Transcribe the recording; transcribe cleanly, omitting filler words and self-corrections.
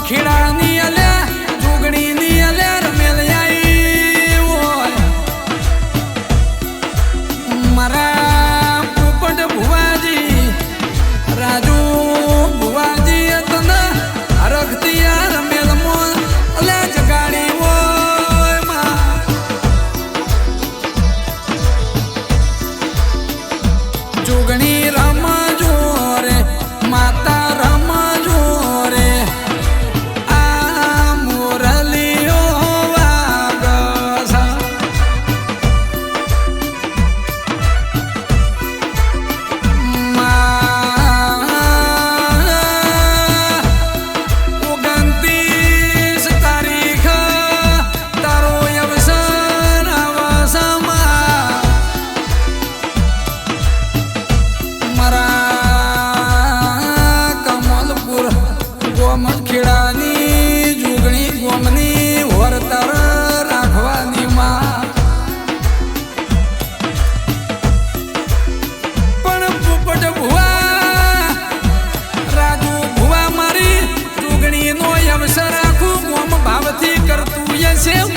ખેડાની અલ્યા જોગણીની અલ્યા રમેલિયાઈ હોય મારા પોપટ ભુવાજી રાજુ ભુવાજી તને હરખતી રમેલમાં અલ્યા જગાડી હોય જોગણી રમજો રે માતા ખેડાની જોગણી ગોમની વરતર રાખવાની માં પણ પોપટ ભુવા રાજુ ભુવા મારી જોગણીનો અવસર આખું ગોમ ભાવથી કરતું છે